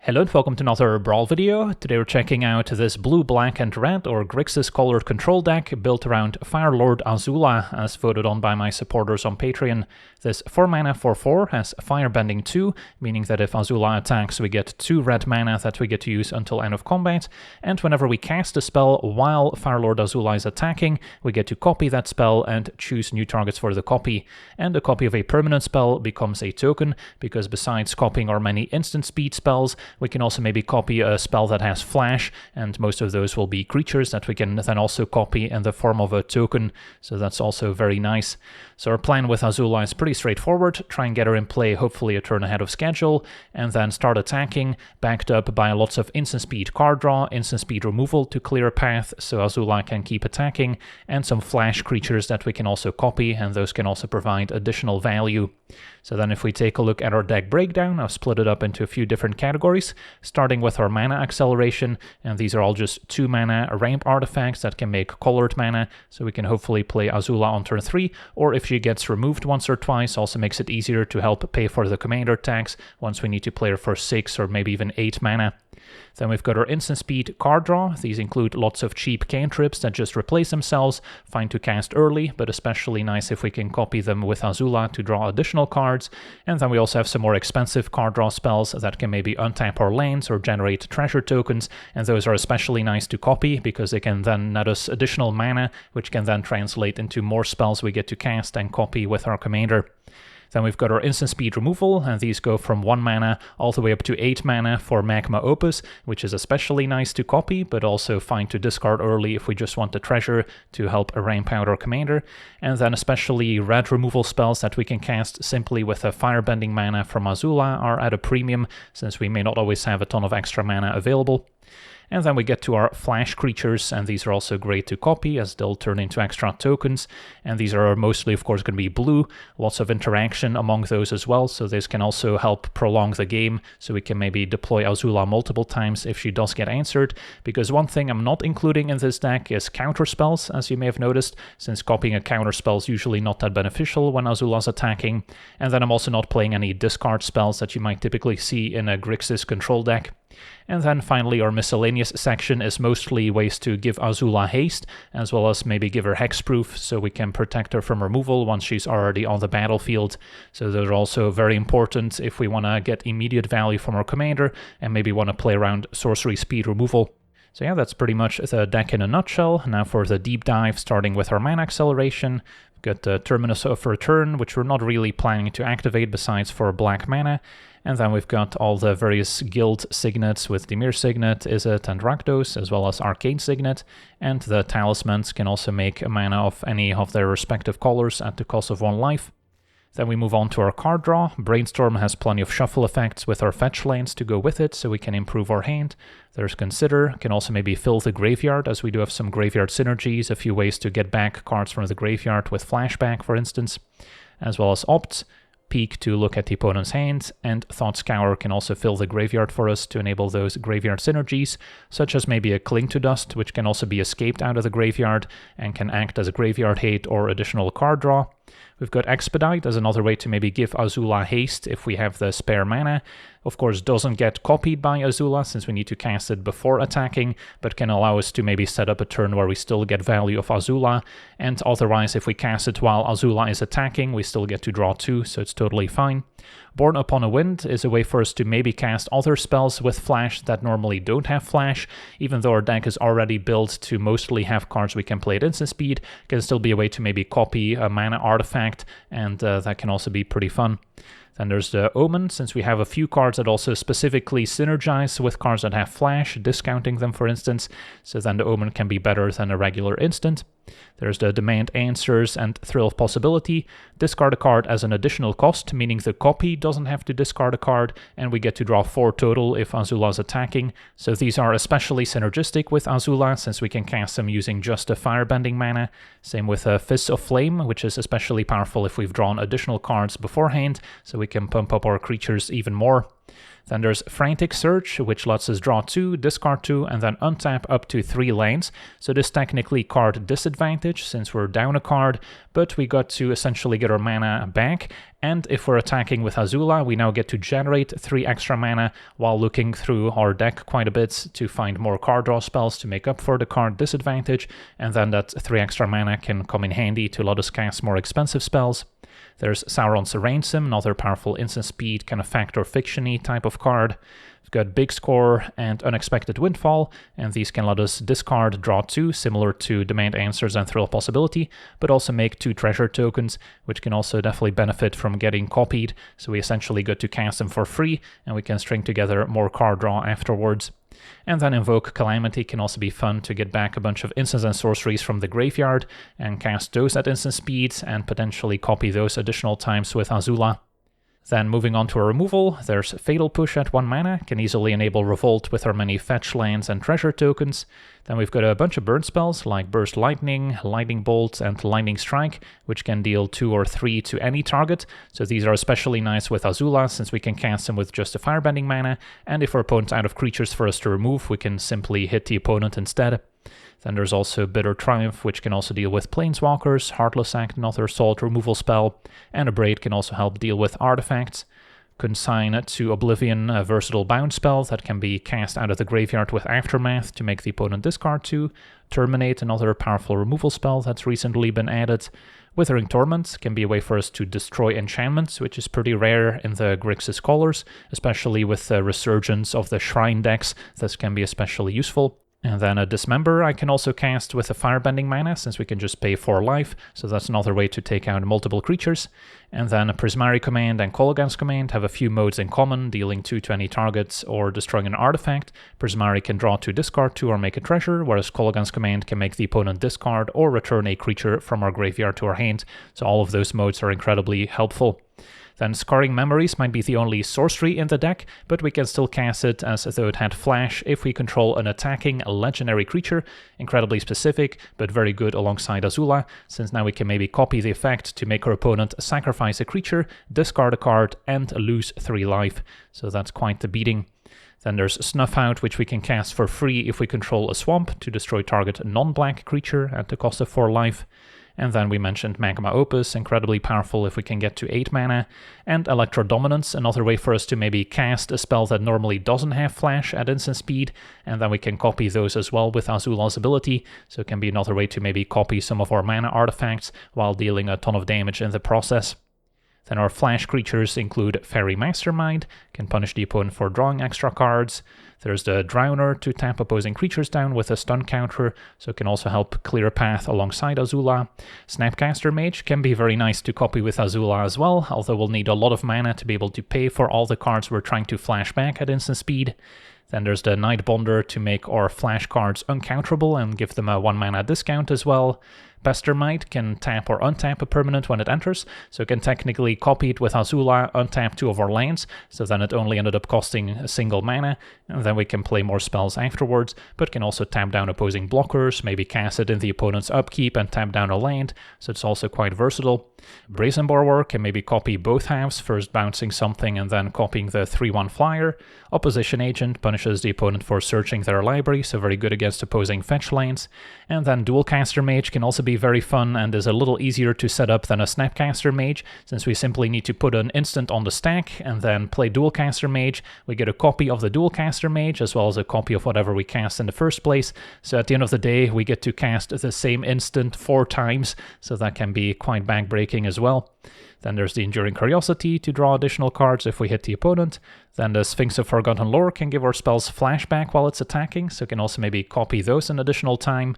Hello and welcome to another Brawl video. Today we're checking out this blue, black and red or grixis colored control deck built around Fire Lord Azula as voted on by my supporters on Patreon. This 4 mana 4/4 has Firebending 2, meaning that if Azula attacks we get 2 red mana that we get to use until end of combat, and whenever we cast a spell while Fire Lord Azula is attacking, we get to copy that spell and choose new targets for the copy. And a copy of a permanent spell becomes a token, because besides copying our many instant speed spells, we can also maybe copy a spell that has flash, and most of those will be creatures that we can then also copy in the form of a token, so that's also very nice. So our plan with Azula is pretty straightforward: try and get her in play hopefully a turn ahead of schedule, and then start attacking, backed up by lots of instant speed card draw, instant speed removal to clear a path so Azula can keep attacking, and some flash creatures that we can also copy, and those can also provide additional value. So then if we take a look at our deck breakdown, I've split it up into a few different categories, starting with our mana acceleration, and these are all just 2 mana ramp artifacts that can make colored mana, so we can hopefully play Azula on turn 3, or if she gets removed once or twice, also makes it easier to help pay for the commander tax once we need to play her for 6 or maybe even 8 mana. Then we've got our instant speed card draw. These include lots of cheap cantrips that just replace themselves, fine to cast early, but especially nice if we can copy them with Azula to draw additional cards. And then we also have some more expensive card draw spells that can maybe untap our lands or generate treasure tokens, and those are especially nice to copy because they can then net us additional mana, which can then translate into more spells we get to cast and copy with our commander. Then we've got our instant speed removal, and these go from 1 mana all the way up to 8 mana for Magma Opus, which is especially nice to copy, but also fine to discard early if we just want a treasure to help ramp out our commander. And then especially red removal spells that we can cast simply with a Firebending mana from Azula are at a premium, since we may not always have a ton of extra mana available. And then we get to our flash creatures, and these are also great to copy as they'll turn into extra tokens, and these are mostly of course going to be blue, lots of interaction among those as well, so this can also help prolong the game, so we can maybe deploy Azula multiple times if she does get answered, because one thing I'm not including in this deck is counter spells, as you may have noticed, since copying a counter spell is usually not that beneficial when Azula's attacking, and then I'm also not playing any discard spells that you might typically see in a Grixis control deck. And then finally our miscellaneous section is mostly ways to give Azula haste, as well as maybe give her hexproof so we can protect her from removal once she's already on the battlefield. So those are also very important if we want to get immediate value from our commander and maybe want to play around sorcery speed removal. So yeah, that's pretty much the deck in a nutshell. Now for the deep dive, starting with our mana acceleration. We've got the Terminus of Return, which we're not really planning to activate besides for black mana. And then we've got all the various guild signets with Dimir Signet, Izzet and Rakdos, as well as Arcane Signet, and the talismans can also make a mana of any of their respective colors at the cost of 1 life. Then we move on to our card draw. Brainstorm has plenty of shuffle effects with our fetch lands to go with it, so we can improve our hand. There's Consider, can also maybe fill the graveyard, as we do have some graveyard synergies, a few ways to get back cards from the graveyard with Flashback, for instance, as well as Opt. Peek to look at the opponent's hand, and Thought Scour can also fill the graveyard for us to enable those graveyard synergies, such as maybe a Cling to Dust, which can also be escaped out of the graveyard and can act as a graveyard hate or additional card draw. We've got Expedite as another way to maybe give Azula haste if we have the spare mana. Of course, doesn't get copied by Azula since we need to cast it before attacking, but can allow us to maybe set up a turn where we still get value of Azula, and otherwise if we cast it while Azula is attacking, we still get to draw 2, so it's totally fine. Born Upon a Wind is a way for us to maybe cast other spells with flash that normally don't have flash, even though our deck is already built to mostly have cards we can play at instant speed, can still be a way to maybe copy a mana artifact, and that can also be pretty fun. Then there's the Omen, since we have a few cards that also specifically synergize with cards that have flash, discounting them for instance, so then the Omen can be better than a regular instant. There's the Demand Answers and Thrill of Possibility. Discard a card as an additional cost, meaning the copy doesn't have to discard a card, and we get to draw 4 total if Azula's attacking. So these are especially synergistic with Azula, since we can cast them using just a Firebending mana. Same with Fists of Flame, which is especially powerful if we've drawn additional cards beforehand, so we can pump up our creatures even more. Then there's Frantic Search, which lets us draw 2, discard 2, and then untap up to 3 lands. So this is technically card disadvantage since we're down a card, but we got to essentially get our mana back. And if we're attacking with Azula, we now get to generate 3 extra mana while looking through our deck quite a bit to find more card draw spells to make up for the card disadvantage. And then that 3 extra mana can come in handy to let us cast more expensive spells. There's Sauron's Ransom, another powerful instant speed, kind of fact or fiction-y type of card. We've got Big Score and Unexpected Windfall, and these can let us discard, draw 2, similar to Demand Answers and Thrill Possibility, but also make 2 treasure tokens, which can also definitely benefit from getting copied, so we essentially get to cast them for free, and we can string together more card draw afterwards. And then Invoke Calamity can also be fun to get back a bunch of instants and sorceries from the graveyard and cast those at instant speed and potentially copy those additional times with Azula. Then moving on to our removal, there's Fatal Push at 1 mana, can easily enable Revolt with our many fetch lands and treasure tokens. Then we've got a bunch of burn spells like Burst Lightning, Lightning Bolt, and Lightning Strike, which can deal 2 or 3 to any target. So these are especially nice with Azula, since we can cast them with just a firebending mana, and if our opponent's out of creatures for us to remove, we can simply hit the opponent instead. Then there's also Bitter Triumph, which can also deal with Planeswalkers, Heartless Act, another Salt removal spell, and Abrade can also help deal with artifacts. Consign to Oblivion, a versatile bound spell that can be cast out of the graveyard with Aftermath to make the opponent discard 2. Terminate, another powerful removal spell that's recently been added. Withering Torment can be a way for us to destroy enchantments, which is pretty rare in the Grixis colors, especially with the resurgence of the Shrine decks. This can be especially useful. And then a Dismember I can also cast with a Firebending mana, since we can just pay 4 life, so that's another way to take out multiple creatures. And then a Prismari Command and Kolaghan's Command have a few modes in common, dealing 2 to any targets or destroying an artifact. Prismari can draw 2, discard 2, or make a treasure, whereas Kolaghan's Command can make the opponent discard or return a creature from our graveyard to our hand, so all of those modes are incredibly helpful. Then Scarring Memories might be the only sorcery in the deck, but we can still cast it as though it had flash if we control an attacking legendary creature, incredibly specific, but very good alongside Azula, since now we can maybe copy the effect to make our opponent sacrifice a creature, discard a card, and lose 3 life, so that's quite the beating. Then there's Snuff Out, which we can cast for free if we control a swamp to destroy target non-black creature at the cost of 4 life. And then we mentioned Magma Opus, incredibly powerful if we can get to 8 mana. And Electrodominance, another way for us to maybe cast a spell that normally doesn't have flash at instant speed, and then we can copy those as well with Azula's ability, so it can be another way to maybe copy some of our mana artifacts while dealing a ton of damage in the process. Then our flash creatures include Fairy Mastermind, can punish the opponent for drawing extra cards. There's the Drowner to tap opposing creatures down with a stun counter, so it can also help clear a path alongside Azula. Snapcaster Mage can be very nice to copy with Azula as well, although we'll need a lot of mana to be able to pay for all the cards we're trying to flash back at instant speed. Then there's the Nightbonder to make our flash cards uncounterable and give them a 1 mana discount as well. Pestermite can tap or untap a permanent when it enters, so it can technically copy it with Azula, untap 2 of our lands, so then it only ended up costing a single mana, and then we can play more spells afterwards, but can also tap down opposing blockers, maybe cast it in the opponent's upkeep and tap down a land, so it's also quite versatile. Brazen Borrower can maybe copy both halves, first bouncing something and then copying the 3/1 flyer. Opposition Agent punishes the opponent for searching their library, so very good against opposing fetch lands. And then Dualcaster Mage can also be very fun and is a little easier to set up than a Snapcaster Mage, since we simply need to put an instant on the stack and then play Dualcaster Mage. We get a copy of the Dualcaster Mage as well as a copy of whatever we cast in the first place, so at the end of the day we get to cast the same instant 4 times, so that can be quite backbreaking as well. Then there's the Enduring Curiosity to draw additional cards if we hit the opponent. Then the Sphinx of Forgotten Lore can give our spells flashback while it's attacking, so it can also maybe copy those an additional time.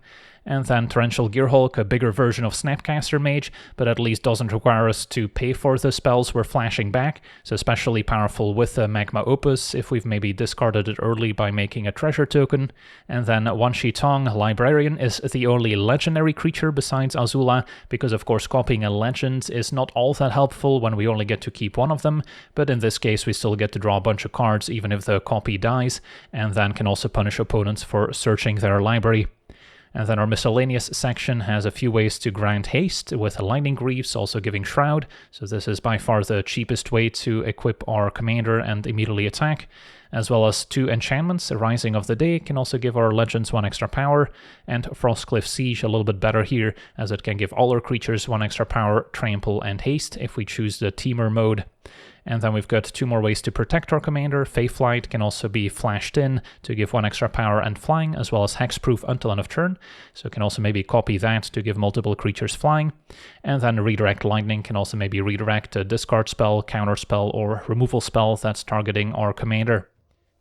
And then Torrential Gearhulk, a bigger version of Snapcaster Mage, but at least doesn't require us to pay for the spells we're flashing back, so especially powerful with the Magma Opus if we've maybe discarded it early by making a treasure token. And then Wan Shi Tong, Librarian, is the only legendary creature besides Azula, because of course copying a legend is not all that helpful when we only get to keep 1 of them, but in this case we still get to draw a bunch of cards even if the copy dies, and then can also punish opponents for searching their library. And then our miscellaneous section has a few ways to grant haste with lightning greaves, also giving shroud. So this is by far the cheapest way to equip our commander and immediately attack. As well as 2 enchantments. Rising of the Day can also give our legends 1 extra power, and Frostcliff Siege a little bit better here, as it can give all our creatures 1 extra power, trample, and haste if we choose the Teamer mode. And then we've got 2 more ways to protect our commander. Feyflight can also be flashed in to give 1 extra power and flying, as well as hexproof until end of turn. So can also maybe copy that to give multiple creatures flying. And then redirect lightning can also maybe redirect a discard spell, counter spell, or removal spell that's targeting our commander.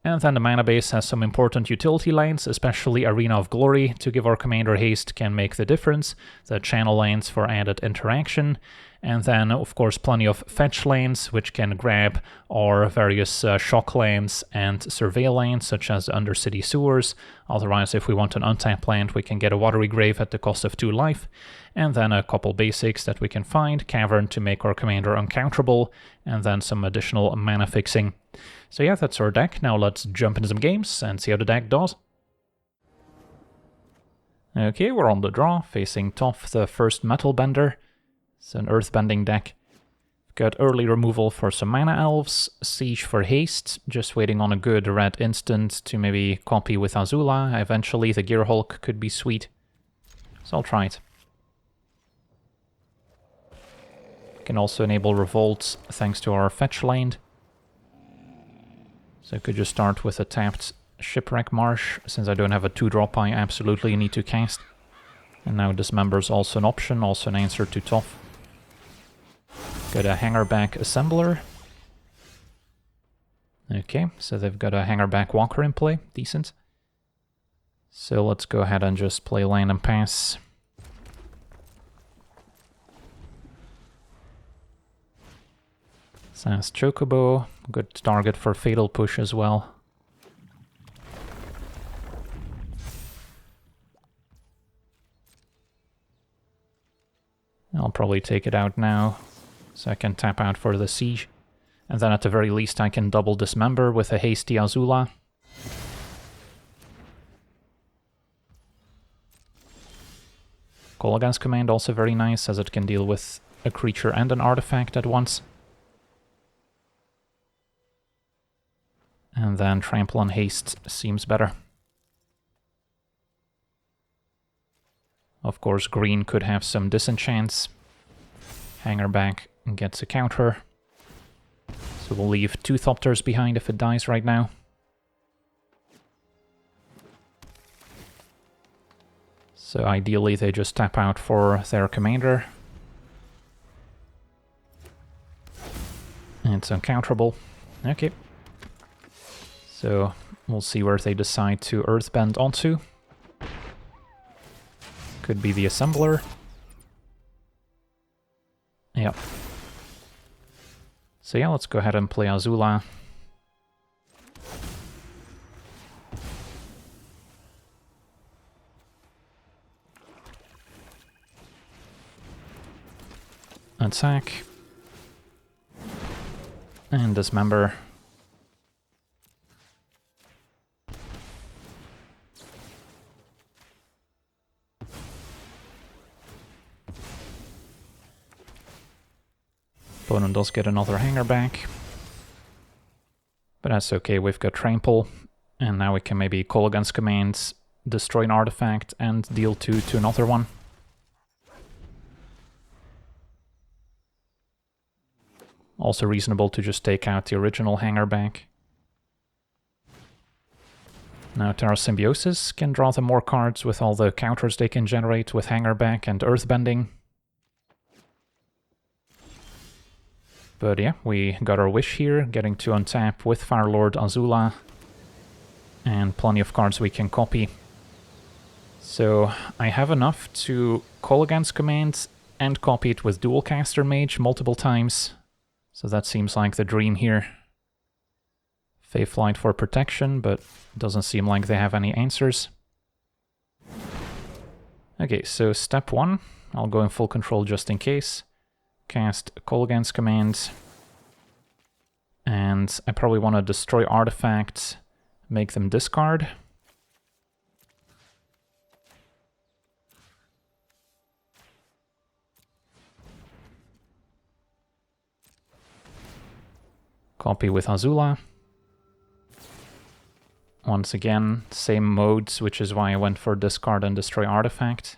And then the mana base has some important utility lanes, especially Arena of Glory to give our commander haste can make the difference, the channel lanes for added interaction, and then of course plenty of fetch lanes which can grab our various shock lanes and surveil lanes such as Undercity Sewers. Otherwise, if we want an untapped land, we can get a Watery Grave at the cost of 2 life, and then a couple basics that we can find, Cavern to make our commander uncounterable, and then some additional mana fixing. So yeah, that's our deck. Now let's jump into some games and see how the deck does. Okay, we're on the draw, facing Toph, the first Metalbender. It's an earthbending deck. Got early removal for some mana elves, siege for haste, just waiting on a good red instant to maybe copy with Azula. Eventually the Gear Hulk could be sweet. So I'll try it. Can also enable revolts thanks to our fetch lane. So I could just start with a tapped Shipwreck Marsh. Since I don't have a 2-drop, I absolutely need to cast. And now Dismember is also an option, also an answer to Toph. Got a Hangerback Assembler. Okay, so they've got a Hangerback Walker in play. Decent. So let's go ahead and just play land and pass. Sass Chocobo, good target for Fatal Push as well. I'll probably take it out now, so I can tap out for the siege. And then at the very least I can double Dismember with a hasty Azula. Kolaghan's Command also very nice, as it can deal with a creature and an artifact at once. And then Trample and Haste seems better. Of course, green could have some disenchants. Hangerback gets a counter. So we'll leave 2 Thopters behind if it dies right now. So ideally they just tap out for their commander. It's uncounterable. Okay. So we'll see where they decide to earthbend onto. Could be the Assembler. Yep. So yeah, let's go ahead and play Azula. Attack. And Dismember. Opponent does get another Hangerback. But that's okay, we've got Trample. And now we can maybe Kolaghan's Commands, destroy an artifact, and deal 2 to another one. Also reasonable to just take out the original Hangerback. Now Terra Symbiosis can draw them more cards with all the counters they can generate with Hangerback and Earthbending. But yeah, we got our wish here, getting to untap with Fire Lord Azula. And plenty of cards we can copy. So I have enough to Kolaghan's Command and copy it with Dualcaster Mage multiple times. So that seems like the dream here. Feyflight for protection, but doesn't seem like they have any answers. Okay, so step 1, I'll go in full control just in case. Cast Kolaghan's Command. And I probably want to destroy artifacts, make them discard. Copy with Azula. Once again, same modes, which is why I went for discard and destroy artifact.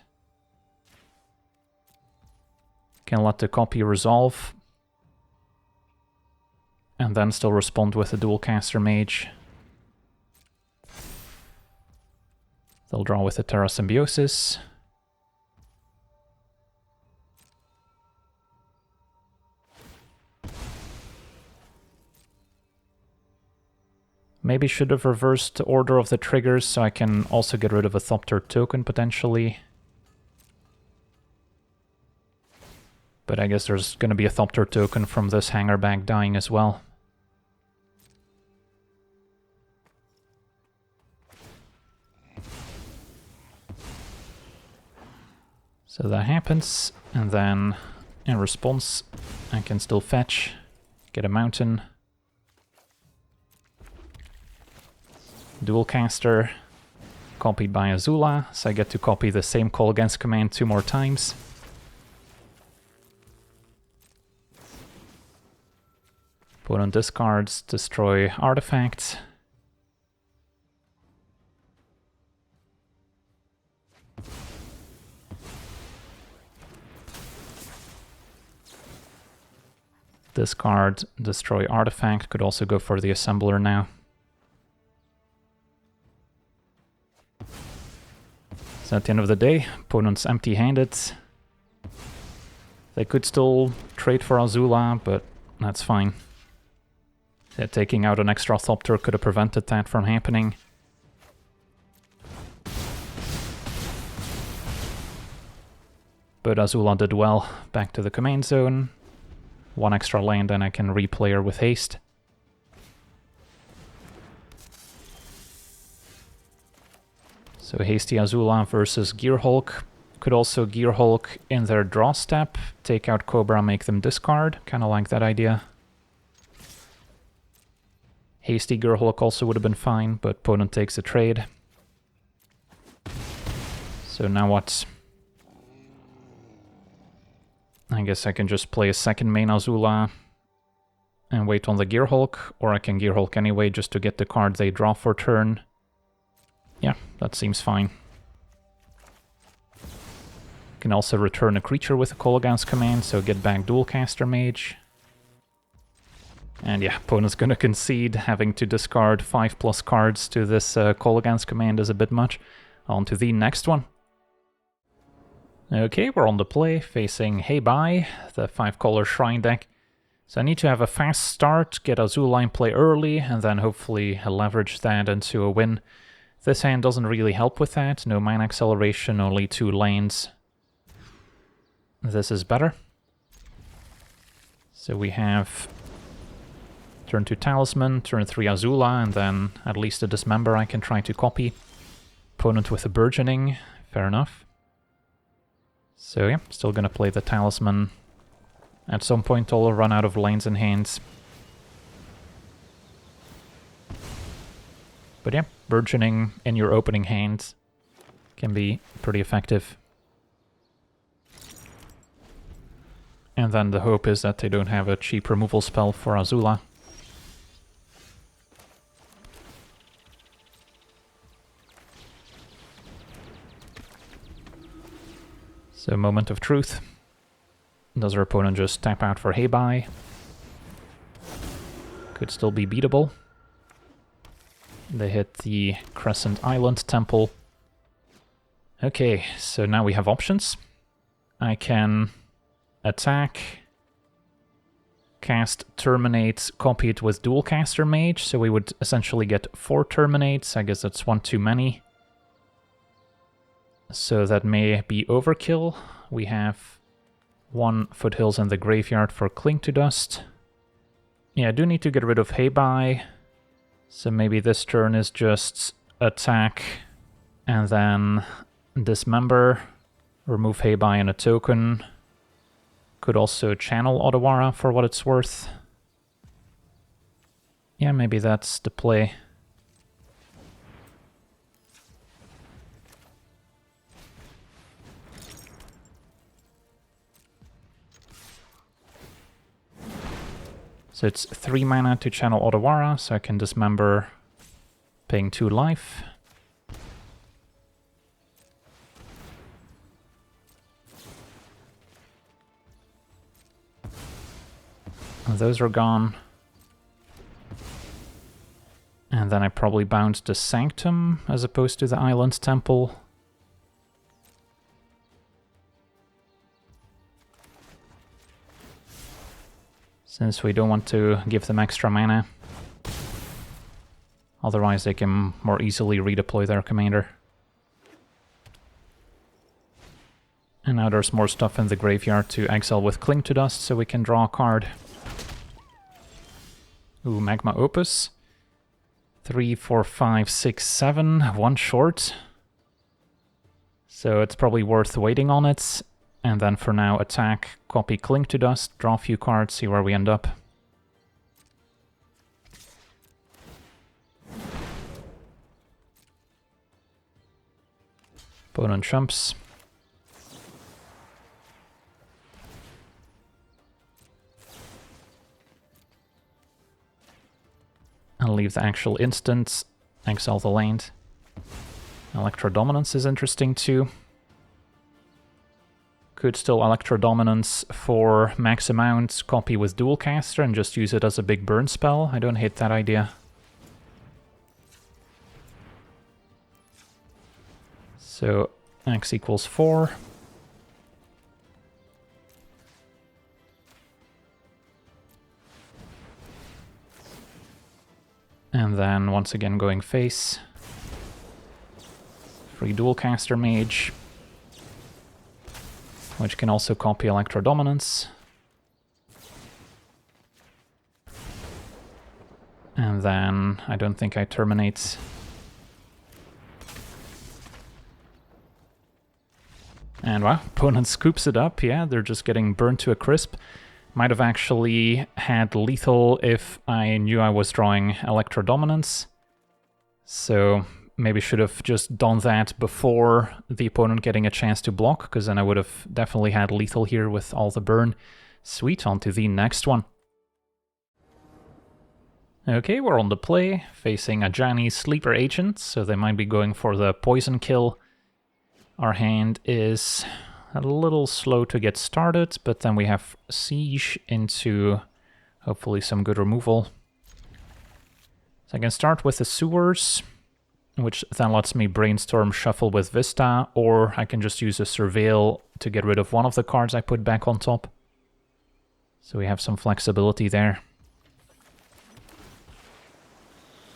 Can let the copy resolve. And then still respond with a dual caster mage. They'll draw with a Terra Symbiosis. Maybe should have reversed the order of the triggers so I can also get rid of a Thopter token potentially. But I guess there's going to be a Thopter token from this hanger bag dying as well. So that happens, and then in response I can still fetch, get a mountain. Dual caster, copied by Azula, so I get to copy the same call against command 2 more times. Put on discards, destroy artifacts. Discard, destroy artifact, could also go for the assembler now. So at the end of the day, opponent's empty-handed. They could still trade for Azula, but that's fine. Yeah, taking out an extra Thopter could have prevented that from happening. But Azula did well. Back to the command zone. 1 extra land and I can replay her with haste. So Hasty Azula versus Gear Hulk. Could also Gear Hulk in their draw step, take out Cobra, make them discard. Kind of like that idea. Hasty Gear Hulk also would have been fine, but opponent takes a trade. So now what? I guess I can just play a second main Azula and wait on the Gear Hulk, or I can Gear Hulk anyway just to get the card they draw for turn. Yeah, that seems fine. Can also return a creature with a call against command, so get back dual caster mage. And yeah, opponent's gonna concede, having to discard 5+ cards to this call against command is a bit much. On to the next one. Okay, we're on the play, facing Hei Bai, the 5-color shrine deck. So I need to have a fast start, get Azula in play early, and then hopefully leverage that into a win. This hand doesn't really help with that, no mana acceleration, only 2 lanes. This is better. So we have turn 2 Talisman, turn 3 Azula, and then at least a Dismember I can try to copy. Opponent with a Burgeoning, fair enough. So yeah, still gonna play the Talisman. At some point I'll run out of lanes and hands. But yeah, Burgeoning in your opening hand can be pretty effective. And then the hope is that they don't have a cheap removal spell for Azula. So moment of truth. Does our opponent just tap out for Hei Bai? Could still be beatable. They hit the Crescent Island Temple. Okay, so now we have options. I can attack, cast Terminate, copy it with Dual Caster Mage, so we would essentially get 4 Terminates. I guess that's 1 too many. So that may be overkill. We have 1 Foothills in the Graveyard for Cling to Dust. Yeah, I do need to get rid of Hei Bai. So maybe this turn is just attack and then Dismember, remove Hei Bai and a token. Could also channel Otawara for what it's worth. Yeah, maybe that's the play. So it's 3 mana to channel Odawara, so I can dismember, paying 2 life. And those are gone. And then I probably bound the Sanctum as opposed to the Island Temple. Since we don't want to give them extra mana. Otherwise they can more easily redeploy their commander. And now there's more stuff in the graveyard to exile with Cling to Dust, so we can draw a card. Ooh, Magma Opus. 3, 4, 5, 6, 7, 1 short. So it's probably worth waiting on it. And then for now, attack, copy Cling to Dust, draw a few cards, see where we end up. Opponent trumps. I'll leave the actual instant, exile the land. Electro Dominance is interesting too. Could still Electro Dominance for max amount, copy with Dual Caster and just use it as a big burn spell. I don't hate that idea. So X equals 4. And then once again going face. Free Dual Caster Mage, which can also copy Electro Dominance. And then I don't think I terminate. And wow, opponent scoops it up. Yeah, they're just getting burnt to a crisp. Might have actually had lethal if I knew I was drawing Electro Dominance. So maybe should have just done that before the opponent getting a chance to block, because then I would have definitely had lethal here with all the burn. Sweet, on to the next one. Okay, we're on the play, facing Ajani Sleeper Agent, so they might be going for the poison kill. Our hand is a little slow to get started, but then we have Siege into hopefully some good removal. So I can start with the Sewers, which then lets me brainstorm shuffle with Vista, or I can just use a Surveil to get rid of one of the cards I put back on top. So we have some flexibility there.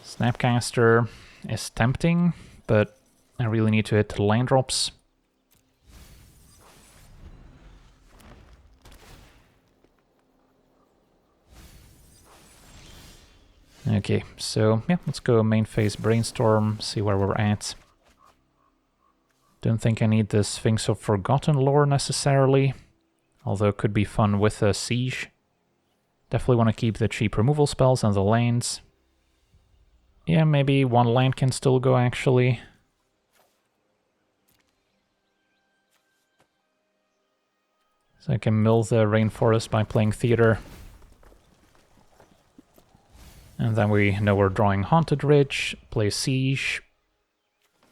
Snapcaster is tempting, but I really need to hit the land drops. Okay, so yeah, let's go main phase Brainstorm, see where we're at. Don't think I need the Sphinx of Forgotten lore necessarily, although it could be fun with a Siege. Definitely want to keep the cheap removal spells and the lands. Yeah, maybe one land can still go actually. So I can mill the Rainforest by playing Theater. And then we know we're drawing Haunted Ridge, play Siege,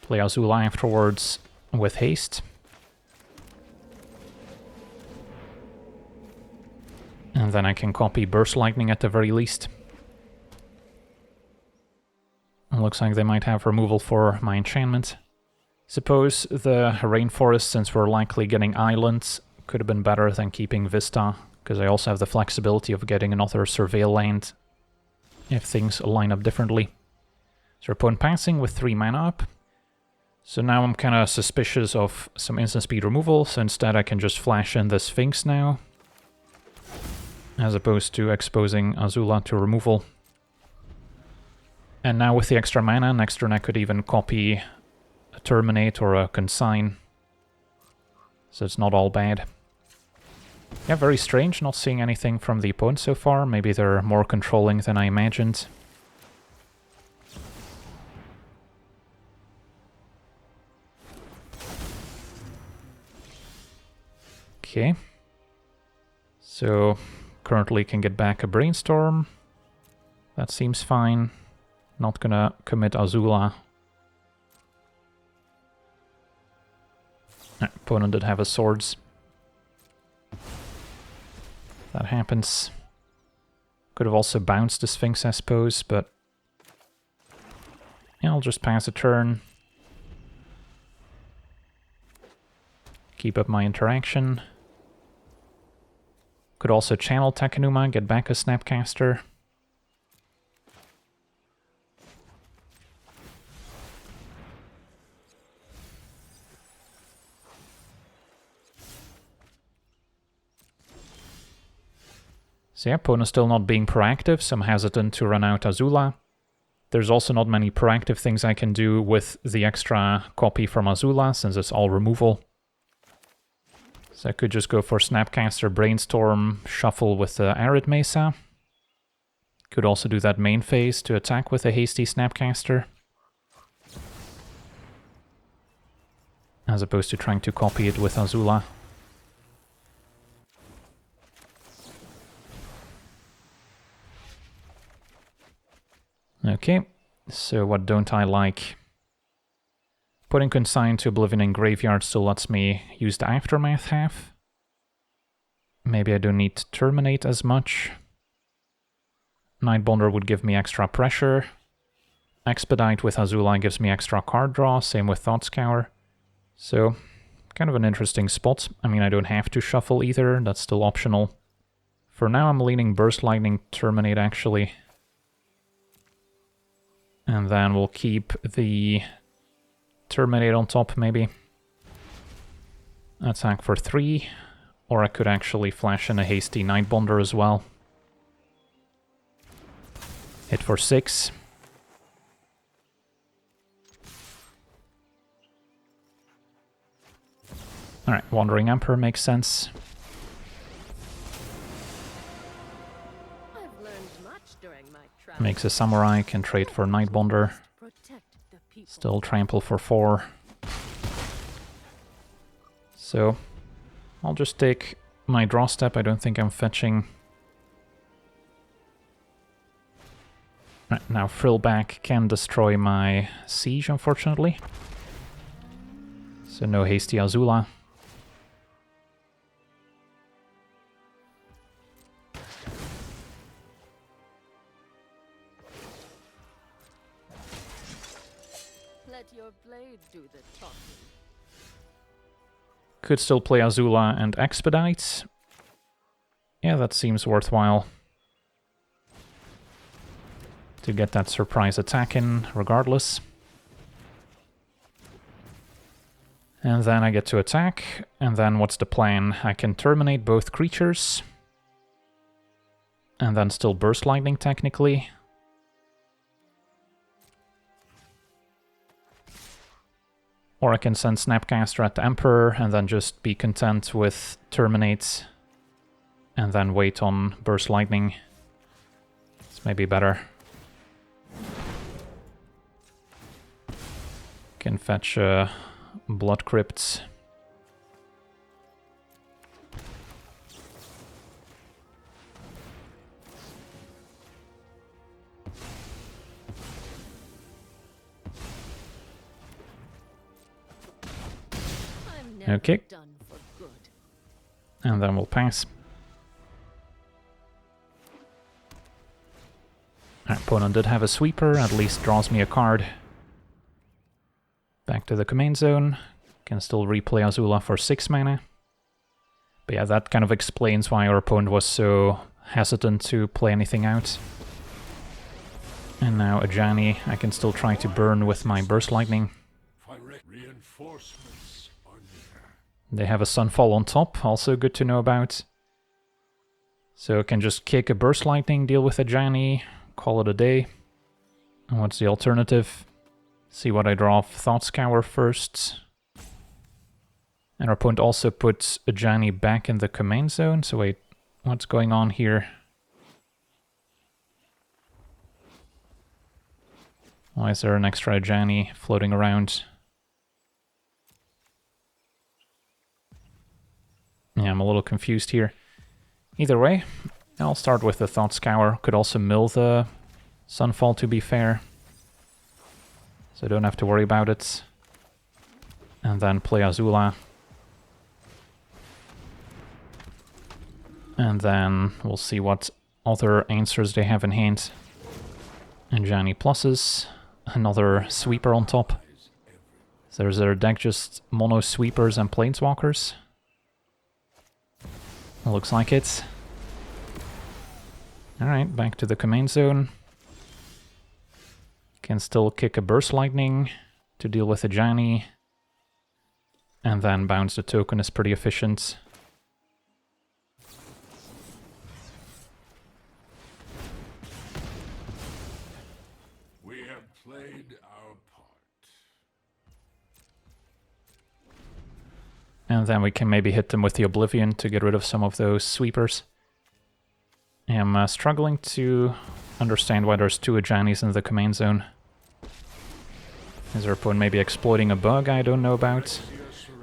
play Azula afterwards with haste. And then I can copy Burst Lightning at the very least. It looks like they might have removal for my enchantment. Suppose the Rainforest, since we're likely getting islands, could have been better than keeping Vista, because I also have the flexibility of getting another Surveil land if things line up differently. So opponent passing with 3 mana up. So now I'm kind of suspicious of some instant speed removal, so instead I can just flash in the Sphinx now, as opposed to exposing Azula to removal. And now with the extra mana, next turn I could even copy a Terminate or a Consign. So it's not all bad. Yeah, very strange, not seeing anything from the opponent so far. Maybe they're more controlling than I imagined. Okay. So, Currently can get back a Brainstorm. That seems fine. Not gonna commit Azula. Opponent did have his swords. That happens. Could have also bounced the Sphinx, I suppose, but yeah, I'll just pass a turn. Keep up my interaction. Could also channel Takenuma, get back a Snapcaster. So yeah, opponent's still not being proactive, so I'm hesitant to run out Azula. There's also not many proactive things I can do with the extra copy from Azula, since it's all removal. So I could just go for Snapcaster, Brainstorm, shuffle with the Arid Mesa. Could also do that main phase to attack with a hasty Snapcaster. As opposed to trying to copy it with Azula. Okay, so what don't I like? Putting Consign to Oblivion in Graveyard still lets me use the Aftermath half. Maybe I don't need to Terminate as much. Nightbonder would give me extra pressure. Expedite with Azula gives me extra card draw, same with Thought Scour. So, kind of an interesting spot. I mean, I don't have to shuffle either, that's still optional. For now I'm leaning Burst Lightning, Terminate actually. And then we'll keep the Terminate on top, maybe. Attack for 3. Or I could actually flash in a hasty Nightbonder as well. Hit for 6. Alright, Wandering Emperor makes sense. Makes a Samurai, can trade for Nightbonder. Still trample for 4. So, I'll just take my draw step. I don't think I'm fetching. Right, now Frillback can destroy my Siege, unfortunately. So no hasty Azula. Your blade do the talking. Could still play Azula and Expedite. Yeah, that seems worthwhile. To get that surprise attack in, regardless. And then I get to attack, and then what's the plan? I can terminate both creatures. And then still Burst Lightning, technically. Or I can send Snapcaster at the Emperor and then just be content with Terminate and then wait on Burst Lightning. It's maybe better. Can fetch Blood Crypts. Okay. And then we'll pass. Our opponent did have a sweeper, at least draws me a card. Back to the command zone. Can still replay Azula for 6 mana. But yeah, that kind of explains why our opponent was so hesitant to play anything out. And now Ajani, I can still try to burn with my Burst Lightning. They have a Sunfall on top, also good to know about. So I can just kick a Burst Lightning, deal with Ajani, call it a day. And what's the alternative? See what I draw off Thought Scour first. And our opponent also puts Ajani back in the command zone. So wait, what's going on here? Why is there an extra Ajani floating around? Yeah, I'm a little confused here. Either way, I'll start with the Thought Scour. Could also mill the Sunfall, to be fair. So don't have to worry about it. And then play Azula. And then we'll see what other answers they have in hand. Ajani pluses. Another sweeper on top. So there's their deck just mono sweepers and planeswalkers. Looks like it. Alright, back to the command zone. Can still kick a Burst Lightning to deal with Ajani. And then bounce the token is pretty efficient. We have played our part. And then we can maybe hit them with the Oblivion to get rid of some of those sweepers. I'm struggling to understand why there's 2 Ajanis in the command zone. Is their opponent maybe exploiting a bug I don't know about?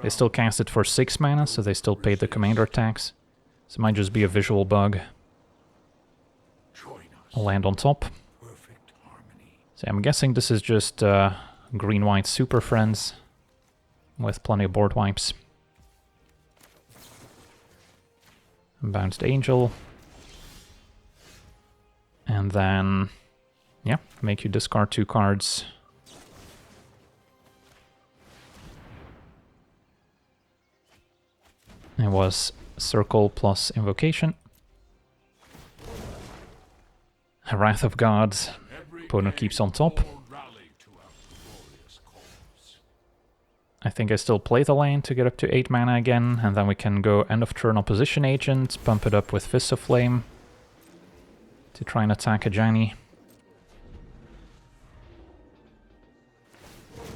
They still cast it for 6 mana, so they still paid the commander tax. So it might just be a visual bug. I'll land on top. So I'm guessing this is just green-white Super Friends with plenty of board wipes. Bounced Angel. And then, yeah, make you discard 2 cards. It was Circle plus Invocation. Wrath of God. Opponent keeps on top. I think I still play the land to get up to 8 mana again, and then we can go end of turn Opposition Agent, pump it up with Fist of Flame to try and attack Ajani.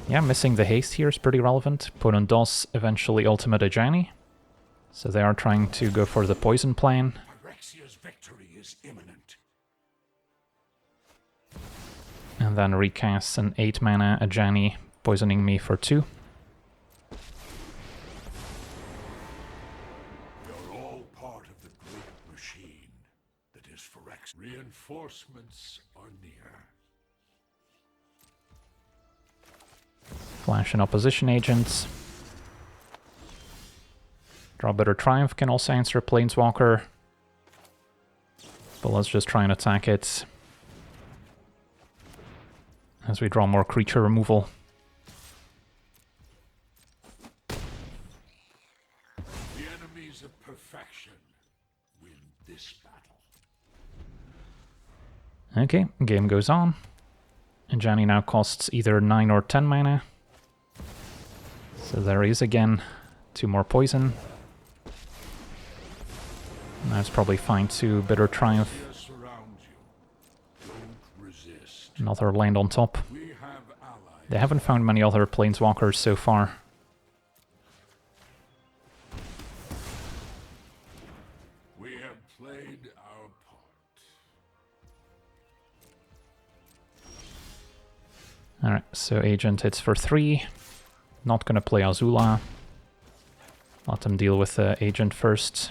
Yeah, missing the haste here is pretty relevant. Opponent does eventually ultimate Ajani, so they are trying to go for the poison plan. Phyrexia's victory is imminent. And then recast an 8 mana Ajani, poisoning me for 2. You're all part of the great machine that is Phyrexia. Reinforcements are near. Flash and Opposition Agents. Draw Better Triumph can also answer Planeswalker. But let's just try and attack it as we draw more creature removal. The enemies of perfection win this battle. Okay, game goes on. Ajani now costs either 9 or 10 mana. So there is again 2 more poison. That's probably fine too. Bitter Triumph. Another land on top. They haven't found many other planeswalkers so far. We have played our part. Alright, so Agent hits for 3. Not gonna play Azula. Let them deal with the Agent first.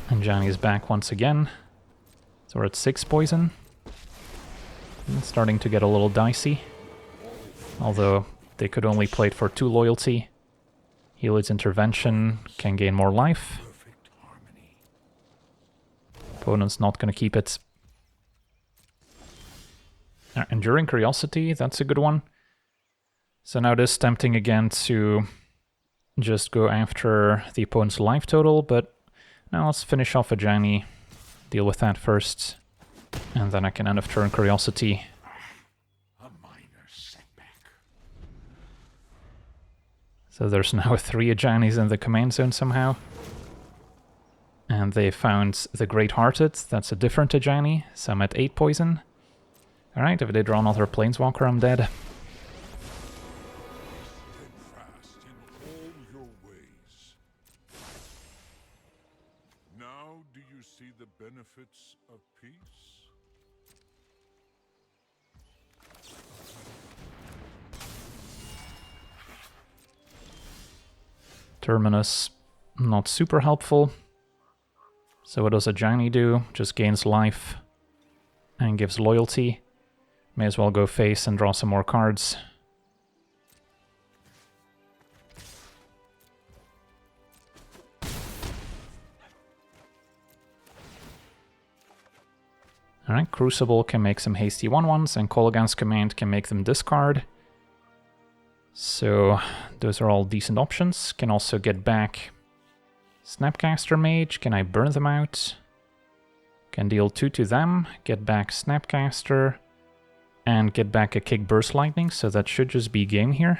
And Ajani is back once again. So we're at 6 poison. And it's starting to get a little dicey. Although they could only play it for 2 loyalty. Heal's Intervention can gain more life. Opponent's not going to keep it. Enduring Curiosity, that's a good one. So now it is tempting again to just go after the opponent's life total, but now let's finish off Ajani, deal with that first, and then I can end of turn Curiosity. A minor setback. So there's now 3 Ajanis in the command zone somehow. And they found the Great Hearted, that's a different Ajani, so I'm at 8 poison. Alright, if they draw another Planeswalker, I'm dead. Fast in all your ways. Now do you see the benefits of peace? Terminus, not super helpful. So what does Ajani do? Just gains life and gives loyalty. May as well go face and draw some more cards. Alright, Crucible can make some hasty 1/1s, and Kolaghan's Command can make them discard. So those are all decent options. Can also get back Snapcaster Mage. Can I burn them out? Can deal 2 to them, get back Snapcaster, and get back a Kick Burst Lightning, so that should just be game here.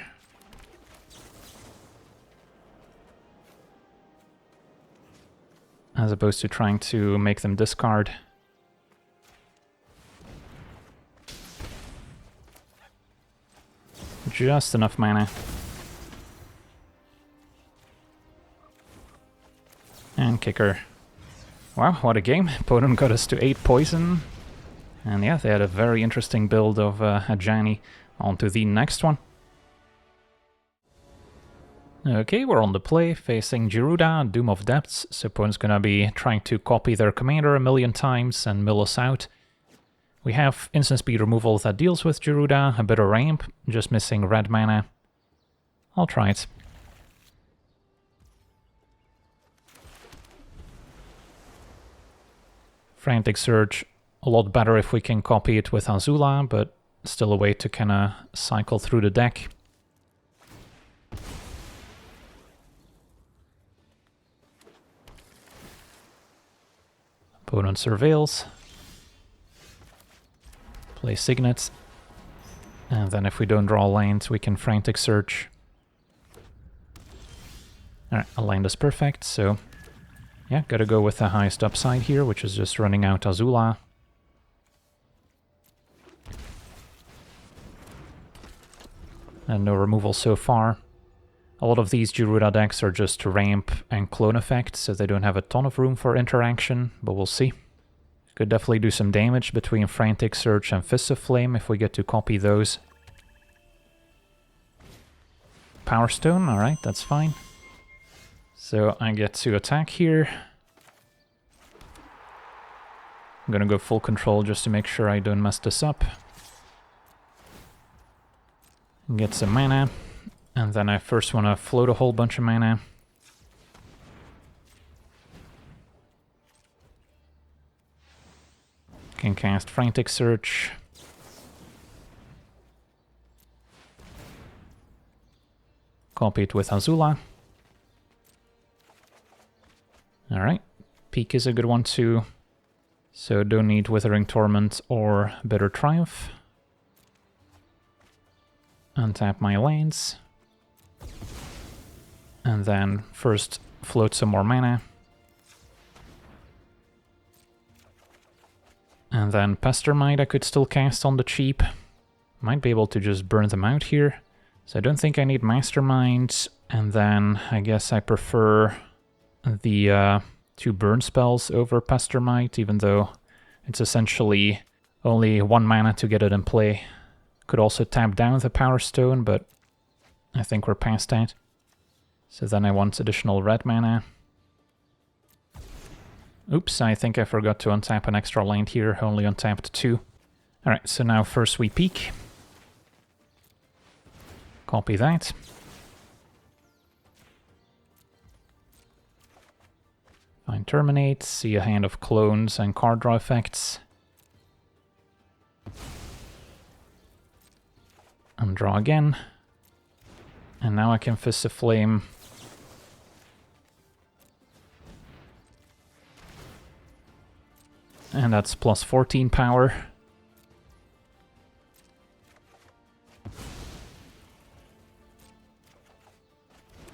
As opposed to trying to make them discard. Just enough mana. And kicker. Wow, what a game. Opponent got us to 8 poison. And yeah, they had a very interesting build of Ajani. On to the next one. Okay, we're on the play, facing Gyruda, Doom of Depths. So opponent's gonna be trying to copy their commander a million times and mill us out. We have instant speed removal that deals with Gyruda, a bit of ramp, just missing red mana. I'll try it. Frantic Surge, a lot better if we can copy it with Azula, but still a way to kinda cycle through the deck. Opponent surveils. Play Signet, and then if we don't draw lands, we can Frantic Search. Alright, a land is perfect, so yeah, gotta go with the highest upside here, which is just running out Azula. And no removal so far. A lot of these Gyruda decks are just ramp and clone effects, so they don't have a ton of room for interaction, but we'll see. Could definitely do some damage between Frantic Surge and Fists of Flame if we get to copy those. Power Stone, alright, that's fine. So I get to attack here. I'm gonna go full control just to make sure I don't mess this up. Get some mana, and then I first want to float a whole bunch of mana. Can cast Frantic Search. Copy it with Azula. Alright, Peak is a good one too. So don't need Withering Torment or Bitter Triumph. Untap my lands. And then first float some more mana. And then Pestermite I could still cast on the cheap. Might be able to just burn them out here. So I don't think I need Mastermind. And then I guess I prefer the 2 burn spells over Pestermite, even though it's essentially only 1 mana to get it in play. Could also tap down the Power Stone, but I think we're past that. So then I want additional red mana. Oops, I think I forgot to untap an extra land here, only untapped 2. Alright, so now first we peek. Copy that. Find Terminate, see a hand of clones and card draw effects. And draw again. And now I can Fist of Flame. And that's plus 14 power.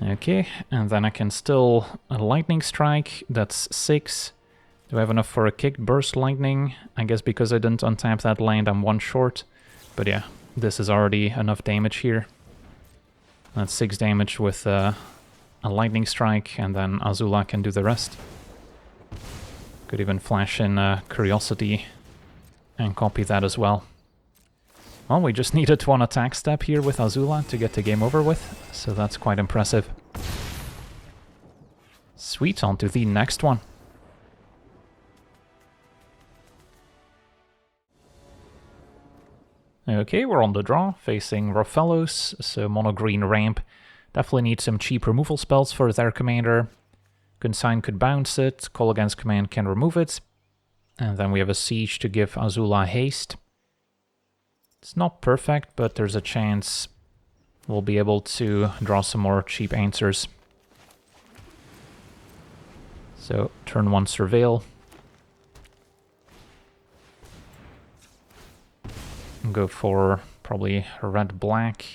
Okay, and then I can still a Lightning Strike, that's 6. Do I have enough for a Kick Burst Lightning? I guess because I didn't untap that land, I'm 1 short. But yeah, this is already enough damage here. That's 6 damage with a Lightning Strike, and then Azula can do the rest. Could even flash in Curiosity and copy that as well. Well, we just needed 1 attack step here with Azula to get the game over with, so that's quite impressive. Sweet, on to the next one. Okay, we're on the draw, facing Rofellos, so mono green ramp. Definitely need some cheap removal spells for their commander. Consign could bounce it, Call Against Command can remove it. And then we have a Siege to give Azula haste. It's not perfect, but there's a chance we'll be able to draw some more cheap answers. So, turn 1 Surveil. Go for probably red-black.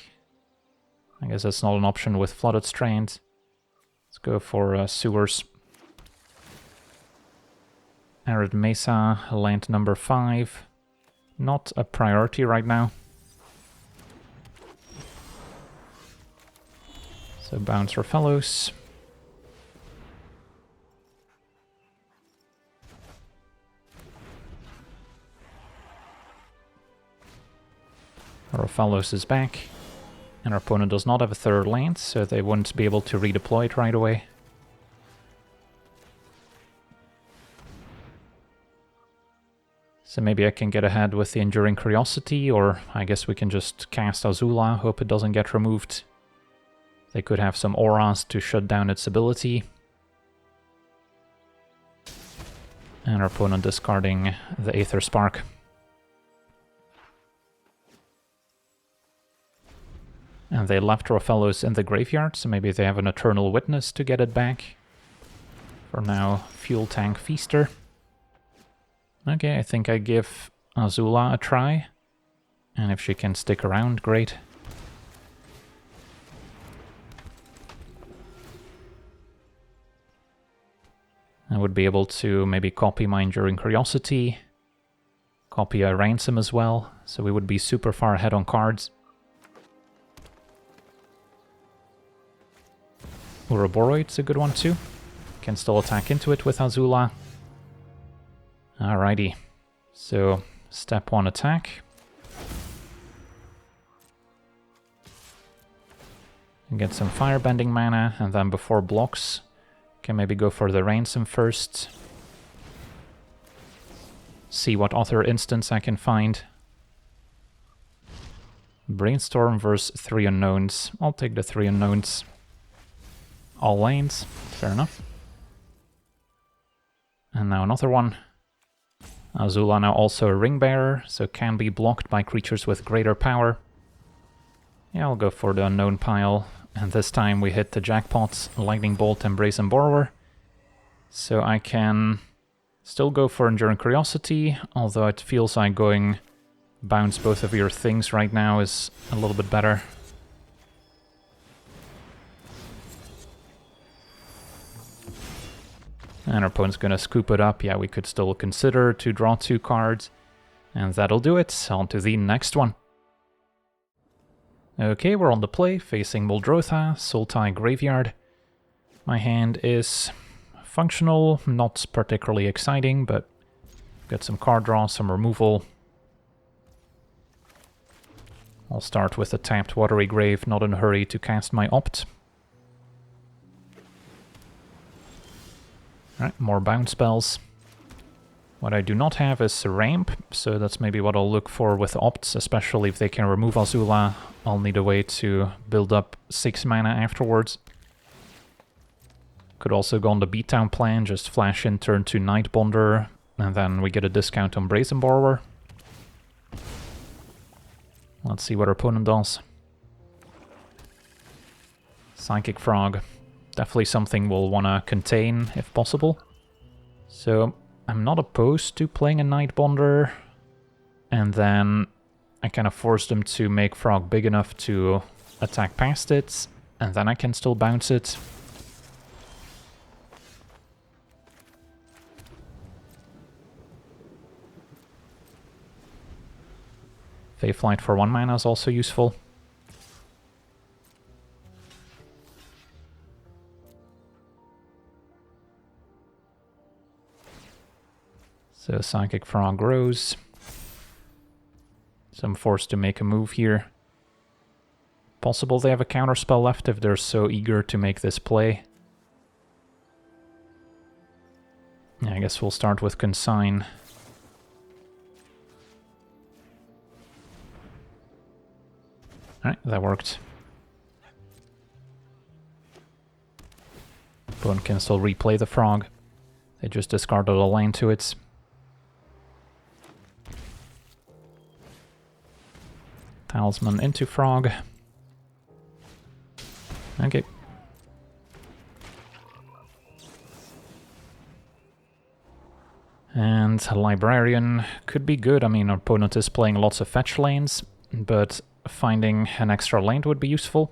I guess that's not an option with Flooded Strand. Let's go for Sewers. Arid Mesa, land number 5. Not a priority right now. So bounce Rofellos. Rofellos is back. And our opponent does not have a third land, so they wouldn't be able to redeploy it right away. So maybe I can get ahead with the Enduring Curiosity, or I guess we can just cast Azula, hope it doesn't get removed. They could have some auras to shut down its ability. And our opponent discarding the Aether Spark. And they left Rofellos in the graveyard, so maybe they have an Eternal Witness to get it back. For now, Fuel Tank Feaster. Okay, I think I give Azula a try. And if she can stick around, great. I would be able to maybe copy my Enduring Curiosity. Copy a Ransom as well, so we would be super far ahead on cards. Ouroboros a good one too. Can still attack into it with Azula. Alrighty. So, step 1 attack. And get some firebending mana, and then before blocks, can maybe go for the Ransom first. See what other instance I can find. Brainstorm versus 3 unknowns. I'll take the 3 unknowns. All lanes, fair enough. And now another one. Azula now also a ring bearer, so can be blocked by creatures with greater power. Yeah, I'll go for the unknown pile. And this time we hit the jackpots, Lightning Bolt and Brazen Borrower. So I can still go for Enduring Curiosity, although it feels like going bounce both of your things right now is a little bit better. And our opponent's going to scoop it up. Yeah, we could still consider to draw 2 cards. And that'll do it. On to the next one. Okay, we're on the play, facing Muldrotha, Sultai Graveyard. My hand is functional, not particularly exciting, but got some card draw, some removal. I'll start with a tapped Watery Grave, not in a hurry to cast my Opt. Alright, more bounce spells. What I do not have is ramp, so that's maybe what I'll look for with opts, especially if they can remove Azula. I'll need a way to build up 6 mana afterwards. Could also go on the beatdown plan, just flash in turn 2 Nightbonder, and then we get a discount on Brazen Borrower. Let's see what our opponent does. Psychic Frog. Definitely something we'll want to contain, if possible. So, I'm not opposed to playing a Nightbonder, and then I kind of force them to make Frog big enough to attack past it, and then I can still bounce it. Feyflight for 1 mana is also useful. So Psychic Frog grows. So I'm forced to make a move here. Possible they have a counterspell left if they're so eager to make this play. Yeah, I guess we'll start with Consign. Alright, that worked. Opponent can still replay the frog. They just discarded a land to it. Talisman into frog. Okay. And Librarian could be good. I mean, our opponent is playing lots of fetch lanes, but finding an extra lane would be useful.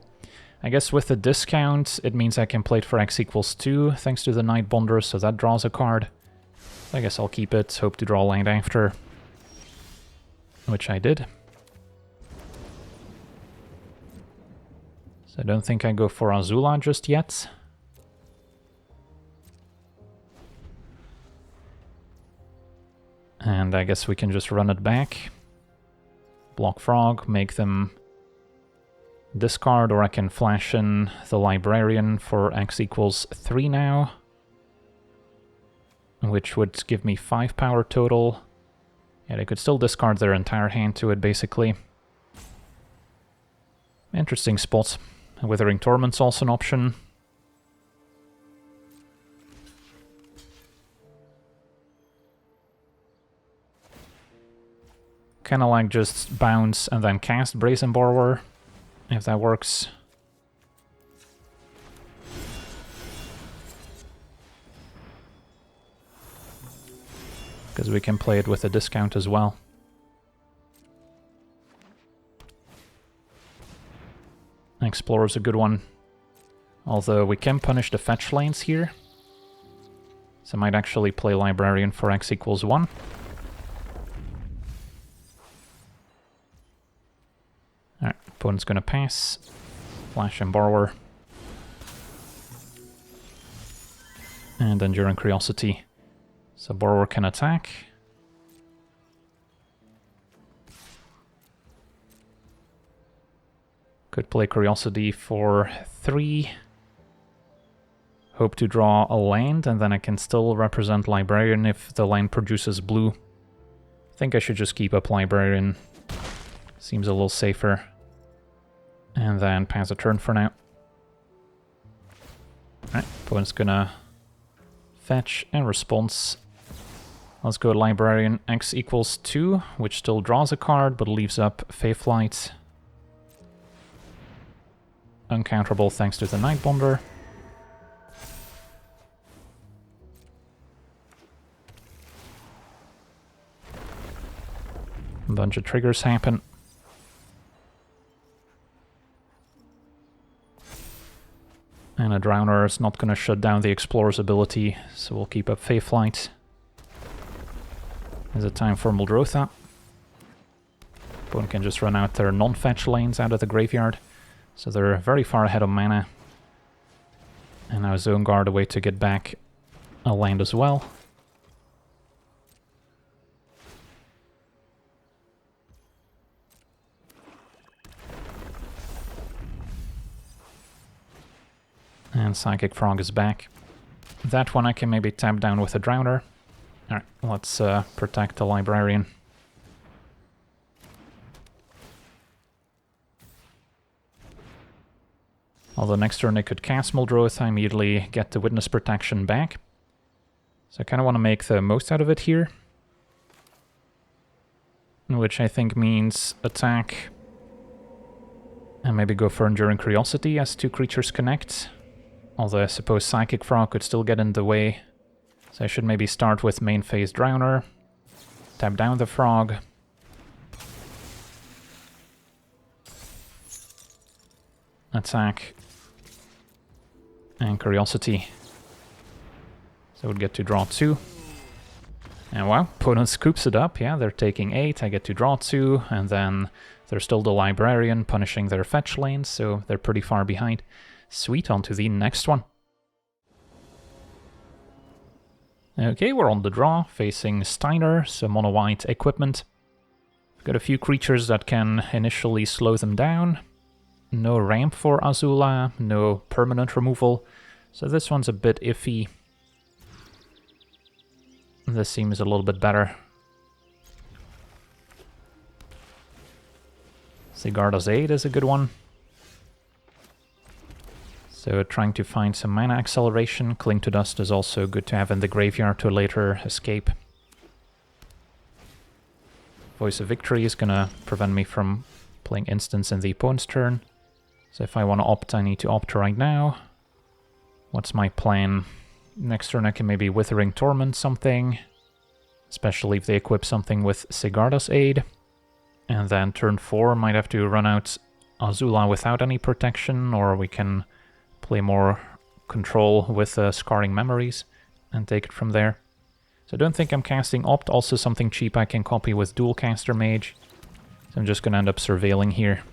I guess with the discount, it means I can play it for X equals 2, thanks to the Nightbonder, so that draws a card. I guess I'll keep it, hope to draw land after. Which I did. So I don't think I go for Azula just yet. And I guess we can just run it back. Block frog, make them discard, or I can flash in the Librarian for X equals 3 now. Which would give me 5 power total. Yeah, they could still discard their entire hand to it, basically. Interesting spot. Withering Torment's also an option. Kinda like just bounce and then cast Brazen Borrower, if that works. Because we can play it with a discount as well. Explorer's a good one. Although we can punish the fetch lanes here. So I might actually play Librarian for X equals 1. Alright, opponent's gonna pass. Flash and Borrower. And Enduring Curiosity. So Borrower can attack. Could play Curiosity for 3. Hope to draw a land, and then I can still represent Librarian if the land produces blue. I think I should just keep up Librarian. Seems a little safer. And then pass a turn for now. Alright, opponent's gonna fetch and response. Let's go Librarian X equals 2, which still draws a card, but leaves up Faithlight. Uncounterable thanks to the Nightbonder. A bunch of triggers happen. And a Drowner is not going to shut down the Explorer's ability, so we'll keep up Faithlight. Is it time for Muldrotha? Opponent can just run out their non-fetch lanes out of the graveyard, so they're very far ahead of mana. And now Zone Guard a way to get back a land as well. And Psychic Frog is back. That one I can maybe tap down with a Drowner. Alright, let's protect the Librarian. Although next turn they could cast Muldrotha, I immediately get the Witness Protection back. So I kind of want to make the most out of it here. Which I think means attack. And maybe go for Enduring Curiosity as 2 creatures connect. Although I suppose Psychic Frog could still get in the way. So I should maybe start with main phase Drowner. Tap down the Frog. Attack. And Curiosity. So we'd get to draw 2. And wow, opponent scoops it up. Yeah, they're taking 8. I get to draw 2. And then there's still the Librarian punishing their fetch lanes. So they're pretty far behind. Sweet, on to the next one. Okay, we're on the draw, facing Steiner, so mono-white equipment. Got a few creatures that can initially slow them down. No ramp for Azula, no permanent removal, so this one's a bit iffy. this seems a little bit better. Sigarda's Aid is a good one. So trying to find some mana acceleration. Cling to Dust is also good to have in the graveyard to later escape. Voice of Victory is gonna prevent me from playing instants in the opponent's turn. So if I want to opt, I need to opt right now. What's my plan? Next turn I can maybe Withering Torment something. Especially if they equip something with Sigarda's Aid. And then turn 4 might have to run out Azula without any protection, or we can play more control with Scarring Memories and take it from there. So I don't think I'm casting Opt, also something cheap I can copy with Dual Caster Mage. So I'm just going to end up surveilling here.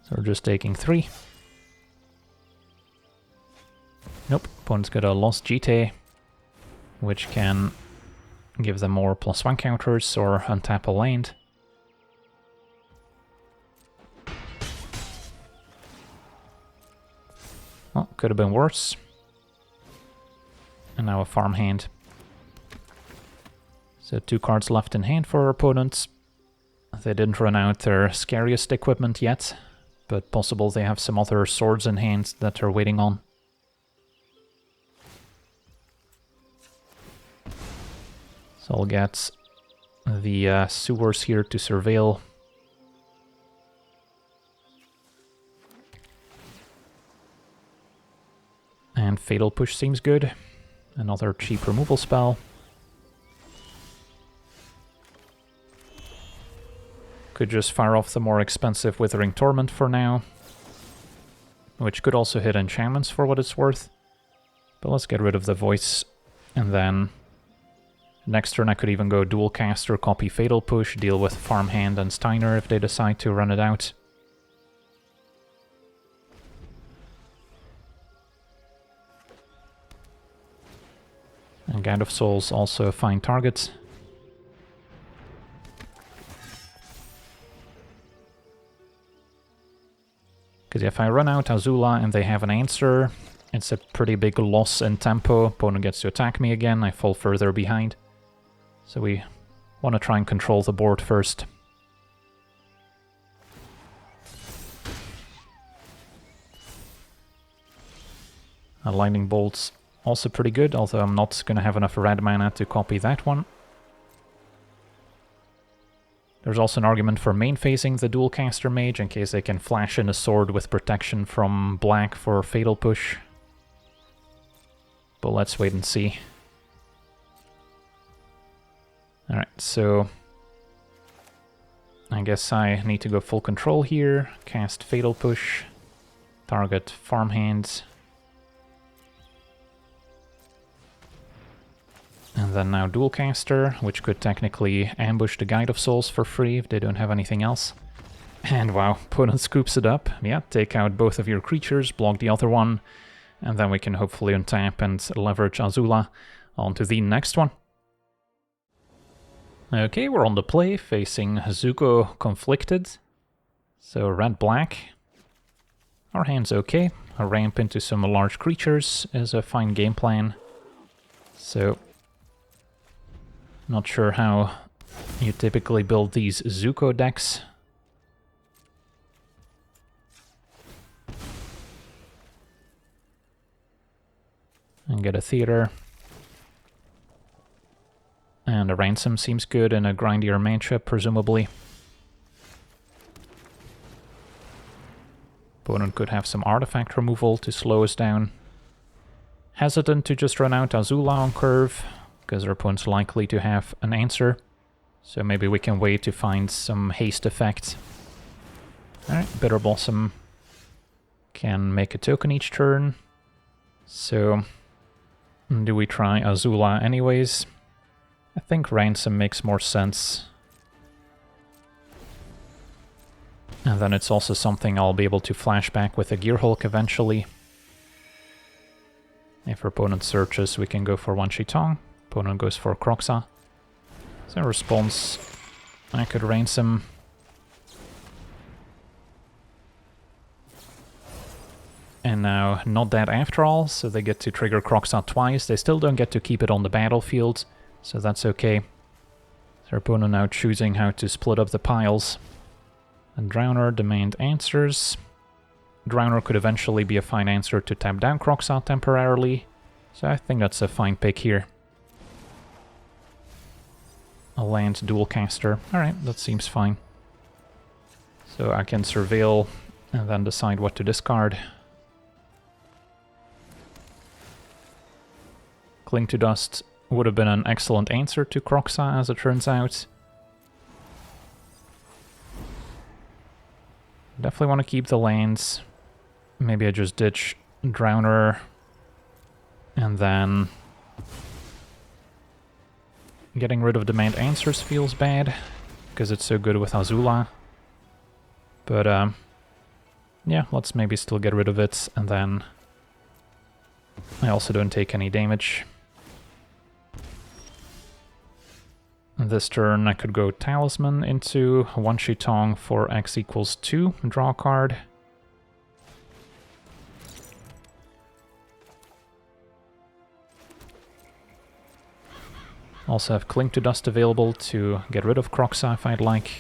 So we're just taking 3. Nope, opponent's got a Lost GT, which can give them more +1 counters or untap a land. Well, could have been worse. And now a farmhand. So 2 cards left in hand for our opponents. They didn't run out their scariest equipment yet, but possible they have some other swords in hand that they're waiting on. So I'll get the sewers here to surveil. And Fatal Push seems good. Another cheap removal spell. Could just fire off the more expensive Withering Torment for now. Which could also hit enchantments for what it's worth. But let's get rid of the voice. And then next turn I could even go Dual Caster, copy Fatal Push, deal with Farmhand and Steiner if they decide to run it out. And Guide of Souls also a fine target. Because if I run out Azula and they have an answer, it's a pretty big loss in tempo. Opponent gets to attack me again, I fall further behind. So we want to try and control the board first. A Lightning Bolt's also pretty good, although I'm not going to have enough red mana to copy that one. There's also an argument for main-facing the Dual Caster Mage in case they can flash in a sword with protection from black for Fatal Push. But let's wait and see. Alright, so I guess I need to go full control here, cast Fatal Push, target Farmhands. And then now Dual Caster, which could technically ambush the Guide of Souls for free if they don't have anything else. And wow, opponent scoops it up. Yeah, take out both of your creatures, block the other one, and then we can hopefully untap and leverage Azula onto the next one. Okay, we're on the play, facing Zuko Conflicted. So red-black. Our hand's okay. A ramp into some large creatures is a fine game plan. So not sure how you typically build these Zuko decks. And get a Theater. And a Ransom seems good in a grindier matchup, presumably. Opponent could have some artifact removal to slow us down. Hesitant to just run out Azula on curve, because our opponent's likely to have an answer. So maybe we can wait to find some haste effect. Alright, Bitter Blossom can make a token each turn. So, do we try Azula anyways? I think Ransom makes more sense. And then it's also something I'll be able to flash back with a Gearhulk eventually. If our opponent searches, we can go for one Shitong. Opponent goes for Kroxa. So response, I could Ransom. and now not dead after all, so they get to trigger Kroxa twice. They still don't get to keep it on the battlefield, so that's okay. Their opponent now choosing how to split up the piles. And Drowner demand answers. Drowner could eventually be a fine answer to tap down Kroxa temporarily, so I think that's a fine pick here. A land dual caster. Alright, that seems fine. So I can surveil and then decide what to discard. Cling to Dust would have been an excellent answer to Kroxa, as it turns out. Definitely want to keep the lands. Maybe I just ditch Drowner and then getting rid of Demand Answers feels bad because it's so good with Azula. But yeah, let's maybe still get rid of it, and then I also don't take any damage. This turn I could go Talisman into One Shitong for X equals 2, draw a card. Also have Cling to Dust available to get rid of Kroxa if I'd like.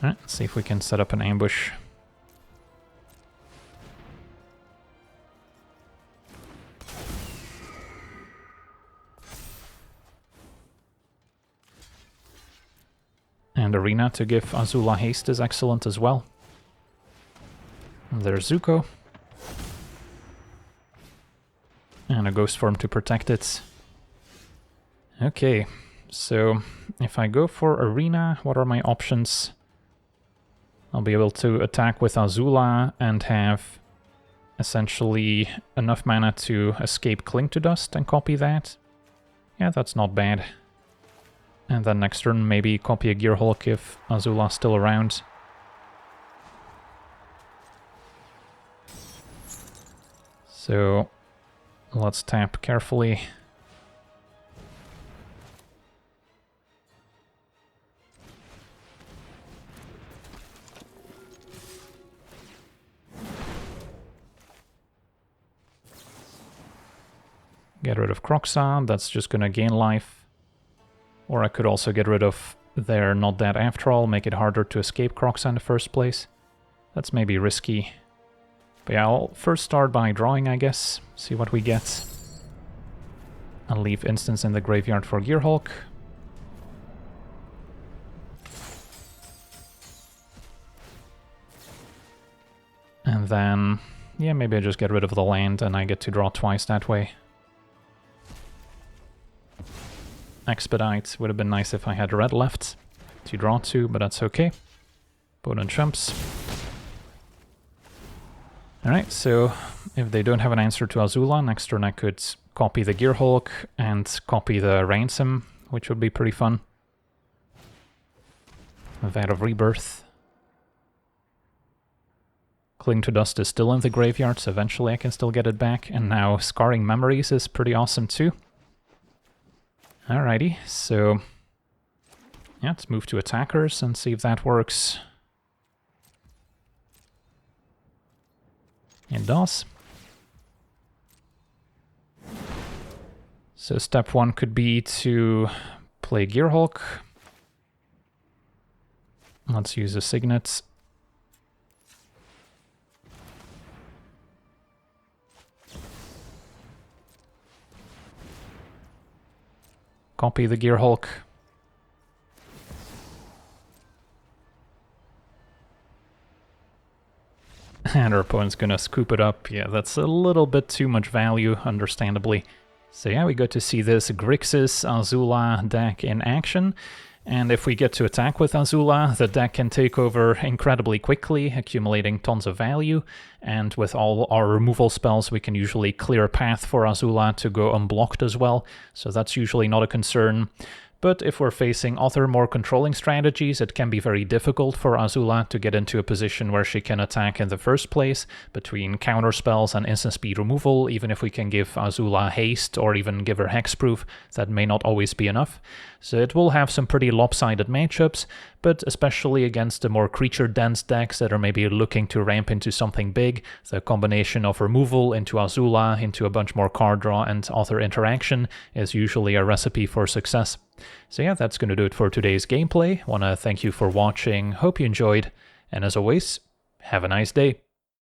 Alright, let's see if we can set up an ambush. And Arena to give Azula haste is excellent as well. And there's Zuko. And a Ghost Form to protect it. Okay, so if I go for Arena, what are my options? I'll be able to attack with Azula and have essentially enough mana to escape Cling to Dust and copy that. Yeah, that's not bad. And then next turn maybe copy a Gearhulk if Azula's still around. So let's tap carefully. Get rid of Kroxa, that's just gonna gain life. Or I could also get rid of their Not Dead After All, make it harder to escape Kroxa in the first place. That's maybe risky. But yeah, I'll first start by drawing, I guess. See what we get. I'll leave Instance in the graveyard for Gearhulk. And then, yeah, maybe I just get rid of the land and I get to draw twice that way. Expedite would have been nice if I had red left to draw to, but that's okay. Opponent jumps. Alright, so if they don't have an answer to Azula, next turn I could copy the Gearhulk and copy the Ransom, which would be pretty fun. A Vat of Rebirth. Cling to Dust is still in the graveyard, so eventually I can still get it back. And now Scarring Memories is pretty awesome too. Alrighty, so yeah, let's move to attackers and see if that works. It does. So step one could be to play Gearhulk. Let's use a Signet. Copy the Gearhulk. And our opponent's gonna scoop it up. Yeah, that's a little bit too much value, understandably. So yeah, we got to see this Grixis Azula deck in action. And if we get to attack with Azula, the deck can take over incredibly quickly, accumulating tons of value. And with all our removal spells, we can usually clear a path for Azula to go unblocked as well. So that's usually not a concern. But if we're facing other more controlling strategies, it can be very difficult for Azula to get into a position where she can attack in the first place, between counter spells and instant speed removal. Even if we can give Azula haste or even give her hexproof, that may not always be enough. So it will have some pretty lopsided matchups, but especially against the more creature-dense decks that are maybe looking to ramp into something big, the combination of removal into Azula, into a bunch more card draw and author interaction is usually a recipe for success. So yeah, that's going to do it for today's gameplay. Want to thank you for watching, hope you enjoyed, and as always, have a nice day.